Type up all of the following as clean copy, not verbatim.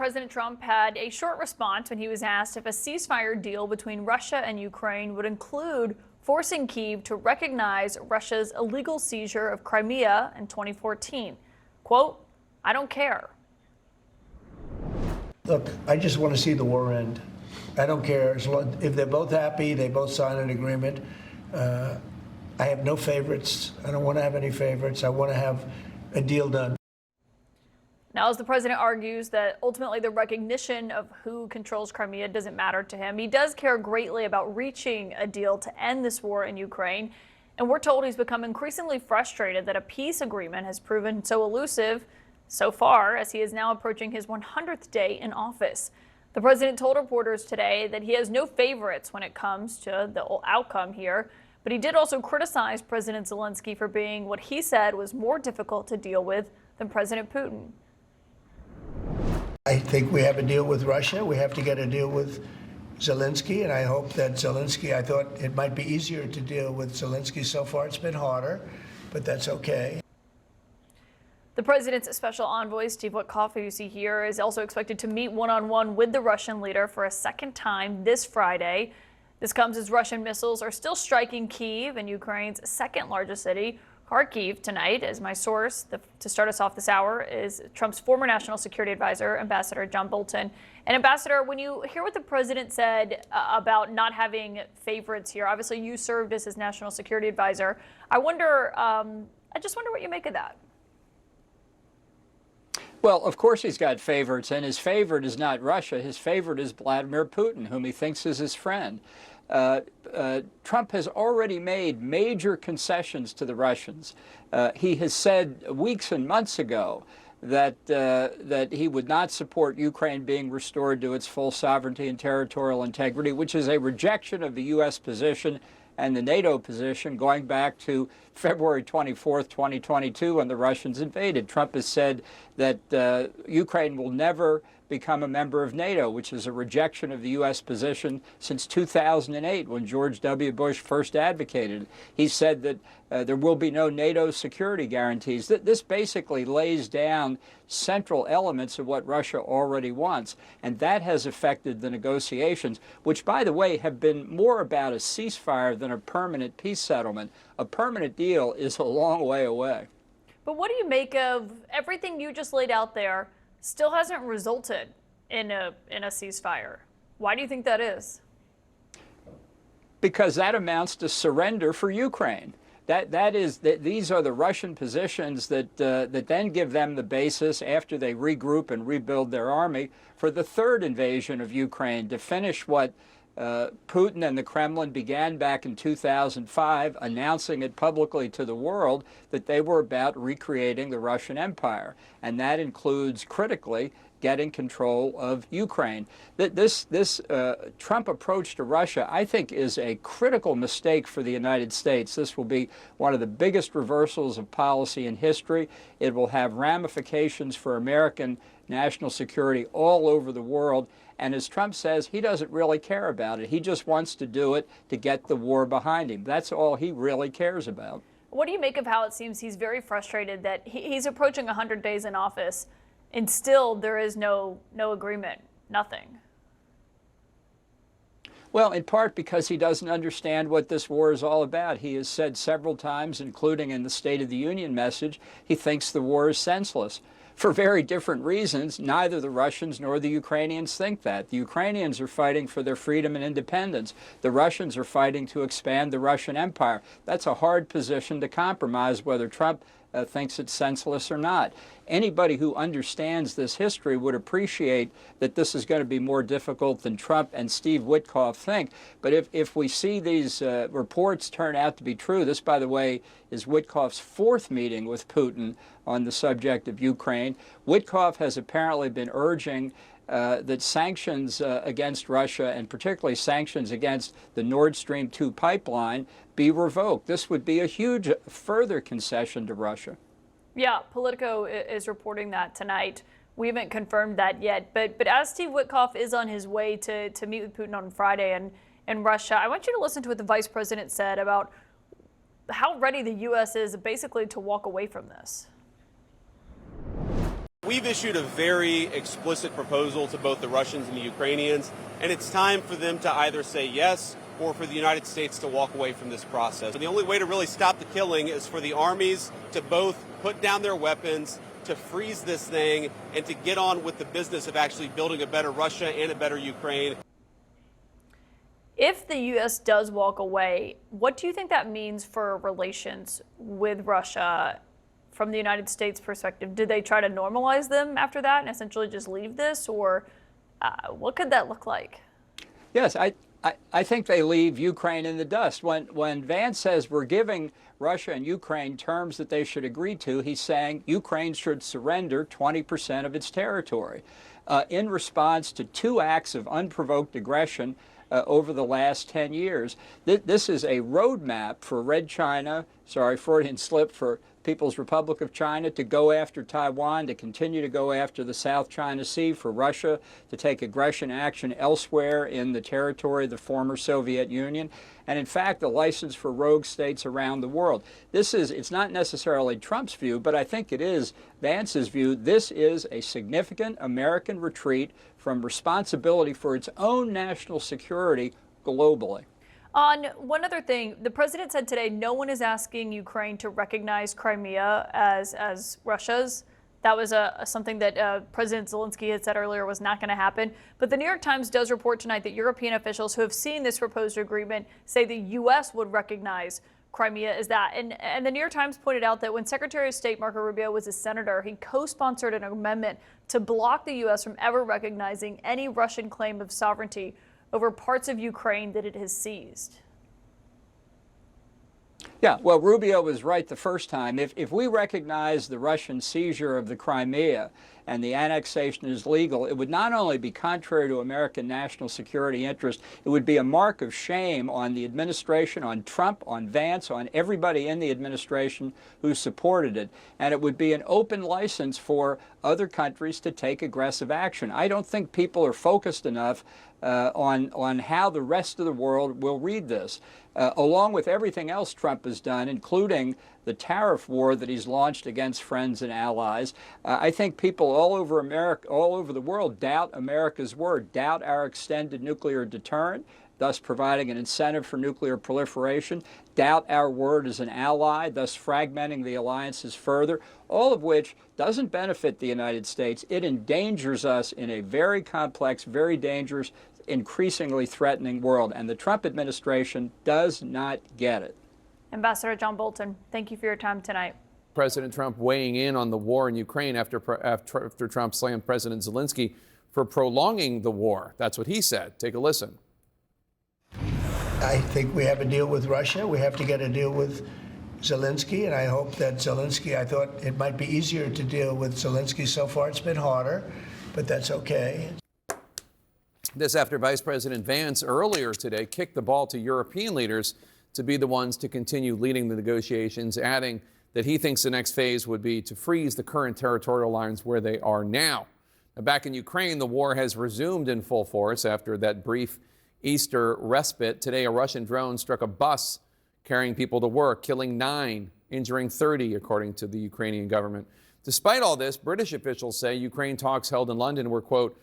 President Trump had a short response when he was asked if a ceasefire deal between Russia and Ukraine would include forcing Kyiv to recognize Russia's illegal seizure of Crimea in 2014. Quote, "I don't care." Look, I just want to see the war end. I don't care. If they're both happy, they both sign an agreement. I have no favorites. I don't want to have any favorites. I want to have a deal done. Now, as the president argues that ultimately the recognition of who controls Crimea doesn't matter to him, he does care greatly about reaching a deal to end this war in Ukraine. And we're told he's become increasingly frustrated that a peace agreement has proven so elusive so far, as he is now approaching his 100th day in office. The president told reporters today that he has no favorites when it comes to the outcome here, but he did also criticize President Zelensky for being what he said was more difficult to deal with than President Putin. I think we have a deal with Russia. We have to get a deal with Zelensky, and I hope that Zelensky, I thought it might be easier to deal with Zelensky. So far, it's been harder, but that's okay. The president's special envoy, Steve Witkoff, who you see here, is also expected to meet one-on-one with the Russian leader for a second time this Friday. This comes as Russian missiles are still striking Kyiv and Ukraine's second largest city, Kharkiv, tonight. As my source to start us off this hour is Trump's former national security advisor, Ambassador John Bolton. And Ambassador, when you hear what the president said about not having favorites here, obviously you served as his national security advisor. I just wonder what you make of that. Well, of course he's got favorites, and his favorite is not Russia. His favorite is Vladimir Putin, whom he thinks is his friend. Trump has already made major concessions to the Russians. He has said weeks and months ago that he would not support Ukraine being restored to its full sovereignty and territorial integrity, which is a rejection of the U.S. position and the NATO position going back to February 24th, 2022, when the Russians invaded. Trump has said that Ukraine will never become a member of NATO, which is a rejection of the U.S. position since 2008, when George W. Bush first advocated it. He said that there will be no NATO security guarantees. This basically lays down central elements of what Russia already wants, and that has affected the negotiations, which, by the way, have been more about a ceasefire than a permanent peace settlement. A permanent deal is a long way away. But what do you make of everything you just laid out there? Still hasn't resulted in a ceasefire. Why do you think that is? Because that amounts to surrender for Ukraine. These are the Russian positions that then give them the basis, after they regroup and rebuild their army, for the third invasion of Ukraine, to finish what Putin and the Kremlin began back in 2005, announcing it publicly to the world that they were about recreating the Russian Empire. And that includes, critically, getting control of Ukraine. This Trump approach to Russia, I think, is a critical mistake for the United States. This will be one of the biggest reversals of policy in history. It will have ramifications for American national security all over the world. And as Trump says, he doesn't really care about it. He just wants to do it to get the war behind him. That's all he really cares about. What do you make of how it seems he's very frustrated that he's approaching 100 days in office and still there is no agreement, nothing? Well, in part because he doesn't understand what this war is all about. He has said several times, including in the State of the Union message, he thinks the war is senseless. For very different reasons, neither the Russians nor the Ukrainians think that. The Ukrainians are fighting for their freedom and independence. The Russians are fighting to expand the Russian Empire. That's a hard position to compromise, whether Trump thinks it's senseless or not. Anybody who understands this history would appreciate that this is going to be more difficult than Trump and Steve Witkoff think. But if we see these reports turn out to be true, this, by the way, is Witkoff's fourth meeting with Putin on the subject of Ukraine. Witkoff has apparently been urging that sanctions against Russia, and particularly sanctions against the Nord Stream 2 pipeline, be revoked. This would be a huge further concession to Russia. Yeah, Politico is reporting that tonight. We haven't confirmed that yet, but as Steve Witkoff is on his way to meet with Putin on Friday in Russia, I want you to listen to what the vice president said about how ready the U.S. is basically to walk away from this. We've issued a very explicit proposal to both the Russians and the Ukrainians, and it's time for them to either say yes or for the United States to walk away from this process. The only way to really stop the killing is for the armies to both put down their weapons, to freeze this thing, and to get on with the business of actually building a better Russia and a better Ukraine. If the U.S. does walk away, what do you think that means for relations with Russia from the United States perspective? Do they try to normalize them after that and essentially just leave this, or what could that look like? Yes, I think they leave Ukraine in the dust. When Vance says we're giving Russia and Ukraine terms that they should agree to, he's saying Ukraine should surrender 20% of its territory in response to 2 acts of unprovoked aggression over the last 10 years. This is a roadmap for Red China, sorry, Freudian slip, for People's Republic of China to go after Taiwan, to continue to go after the South China Sea, for Russia to take aggression action elsewhere in the territory of the former Soviet Union, and in fact, a license for rogue states around the world. It's not necessarily Trump's view, but I think it is Vance's view. This is a significant American retreat from responsibility for its own national security globally. On one other thing, the president said today no one is asking Ukraine to recognize Crimea as Russia's. That was something that President Zelensky had said earlier was not going to happen. But the New York Times does report tonight that European officials who have seen this proposed agreement say the U.S. would recognize Crimea as that. And the New York Times pointed out that when Secretary of State Marco Rubio was a senator, he co-sponsored an amendment to block the U.S. from ever recognizing any Russian claim of sovereignty over parts of Ukraine that it has seized. Yeah, well, Rubio was right the first time. If we recognize the Russian seizure of the Crimea and the annexation is legal, it would not only be contrary to American national security interest, it would be a mark of shame on the administration, on Trump, on Vance, on everybody in the administration who supported it. And it would be an open license for other countries to take aggressive action. I don't think people are focused enough on how the rest of the world will read this, along with everything else Trump has done, including the tariff war that he's launched against friends and allies. I think people all over America, all over the world, doubt America's word, doubt our extended nuclear deterrent, thus providing an incentive for nuclear proliferation, doubt our word as an ally, thus fragmenting the alliances further, all of which doesn't benefit the United States. It endangers us in a very complex, very dangerous, increasingly threatening world, and the Trump administration does not get it. Ambassador John Bolton, thank you for your time tonight. President Trump weighing in on the war in Ukraine after Trump slammed President Zelensky for prolonging the war. That's what he said. Take a listen. I think we have a deal with Russia. We have to get a deal with Zelensky, and I hope that Zelensky, I thought it might be easier to deal with Zelensky. So far it's been harder, but that's okay. This after Vice President Vance earlier today kicked the ball to European leaders to be the ones to continue leading the negotiations, adding that he thinks the next phase would be to freeze the current territorial lines where they are now. Now, back in Ukraine, the war has resumed in full force after that brief Easter respite. Today, a Russian drone struck a bus carrying people to work, killing 9, injuring 30, according to the Ukrainian government. Despite all this, British officials say Ukraine talks held in London were, quote,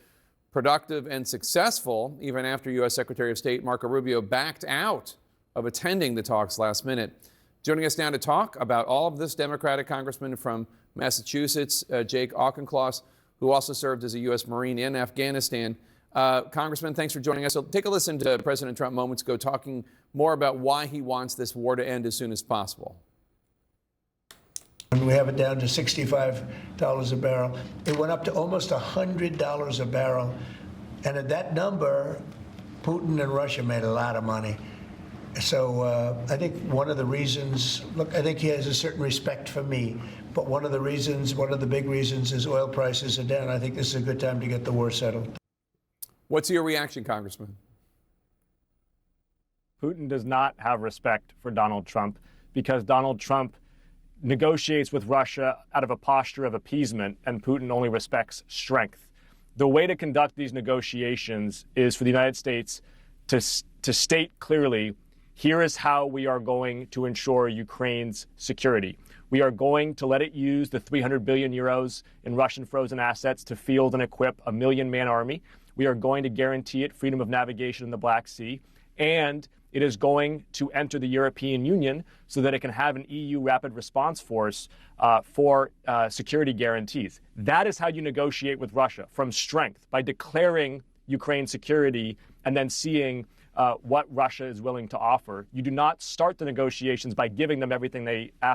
productive and successful, even after U.S. Secretary of State Marco Rubio backed out of attending the talks last minute. Joining us now to talk about all of this, Democratic Congressman from Massachusetts, Jake Auchincloss, who also served as a U.S. Marine in Afghanistan. Congressman, thanks for joining us. So take a listen to President Trump moments ago talking more about why he wants this war to end as soon as possible. When we have it down to $65 a barrel, it went up to almost $100 a barrel. And at that number, Putin and Russia made a lot of money. So I think one of the reasons, look, I think he has a certain respect for me, but one of the big reasons is oil prices are down. I think this is a good time to get the war settled. What's your reaction, Congressman? Putin does not have respect for Donald Trump because Donald Trump negotiates with Russia out of a posture of appeasement, and Putin only respects strength. The way to conduct these negotiations is for the United States to state clearly Here is how we are going to ensure Ukraine's security. We are going to let it use the 300 billion euros in Russian frozen assets to field and equip a 1 million-man army. We are going to guarantee it freedom of navigation in the Black Sea. And it is going to enter the European Union so that it can have an EU rapid response force for security guarantees. That is how you negotiate with Russia, from strength, by declaring Ukraine's security and then seeing what Russia is willing to offer. You do not start the negotiations by giving them everything they asked